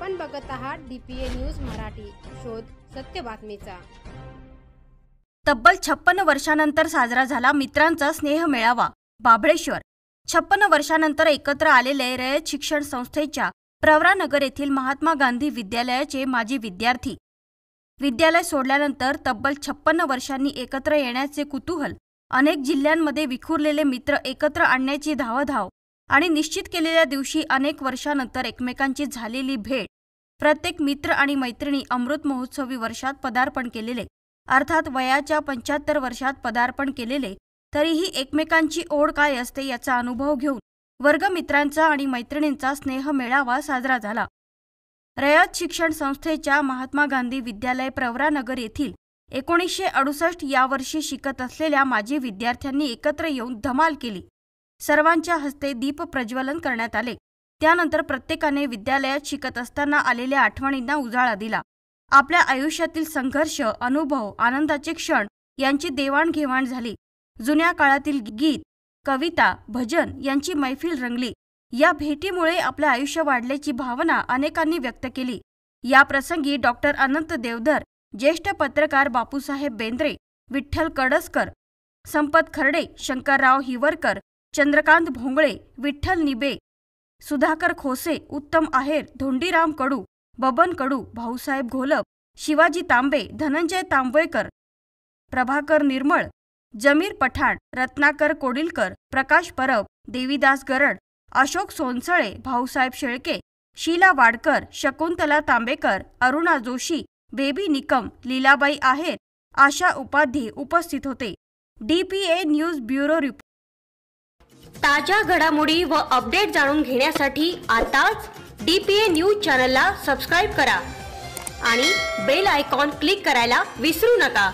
आपण बघत आहात डीपीए न्यूज मराठी, शोध सत्य बातमीचा। तब्बल 56 वर्षांनंतर साजरा झाला मित्रांचा स्नेह मेळावा बाभळेश्वर। 56 वर्षांनंतर एकत्र आलेले रयत शिक्षण संस्थेच्या प्रवरानगर येथील महात्मा गांधी विद्यालयाचे माजी विद्यार्थी। विद्यालय सोडल्यानंतर तब्बल 56 वर्षांनी एकत्र येण्याचे कुतूहल, अनेक जिल्ह्यांमध्ये विखुरलेले मित्र एकत्र आणण्याची धावधाव आणि निश्चित केलेल्या दिवशी अनेक वर्षांनंतर एकमेकांची झालेली भेट, प्रत्येक मित्र आणि मैत्रिणी अमृत महोत्सवी वर्षात पदार्पण केलेले, अर्थात वयाच्या 75 वर्षात पदार्पण केलेले, तरीही एकमेकांची ओढ काय असते याचा अनुभव घेऊन वर्गमित्रांचा आणि मैत्रिणींचा स्नेह मेळावा साजरा झाला। रयत शिक्षण संस्थेच्या महात्मा गांधी विद्यालय प्रवरानगर येथील 1968 या वर्षी शिकत असलेल्या माजी विद्यार्थ्यांनी एकत्र येऊन धमाल केली। सर्वांच्या हस्ते दीप प्रज्वलन करण्यात आले। त्यानंतर प्रत्येकाने विद्यालयात शिकत असताना आलेल्या आठवणींना उजाळा दिला। आपल्या आयुष्यातील संघर्ष, अनुभव, आनंदाचे क्षण यांची देवाणघेवाण झाली। जुन्या काळातील गीत, कविता, भजन यांची मैफिल रंगली। या भेटीमुळे आपले आयुष्य वाढल्याची भावना अनेकांनी व्यक्त केली। या प्रसंगी डॉक्टर अनंत देवधर, ज्येष्ठ पत्रकार बापूसाहेब बेंद्रे, विठ्ठल कडसकर, संपत खर्डे, शंकरराव हिवरकर, चंद्रकांत भोंगळे, विठ्ठल निबे, सुधाकर खोसे, उत्तम आहेर, धोंडीराम कडू, बबन कडू, भाऊसाहेब घोलप, शिवाजी तांबे, धनंजय तांबवेकर, प्रभाकर निर्मळ, जमीर पठाण, रत्नाकर कोडिलकर, प्रकाश परब, देवीदास गरड, अशोक सोनसळे, भाऊसाहेब शेळके, शीला वाडकर, शकुंतला तांबेकर, अरुणा जोशी, बेबी निकम, लीलाबाई आहेर, आशा उपाध्ये उपस्थित होते। DPA news bureau report. ताज्या घडामोडी व अपडेट जाणून घेण्यासाठी आताच डीपीए न्यूज चॅनलला सबस्क्राइब करा आणि बेल आयकॉन क्लिक करायला विसरू नका।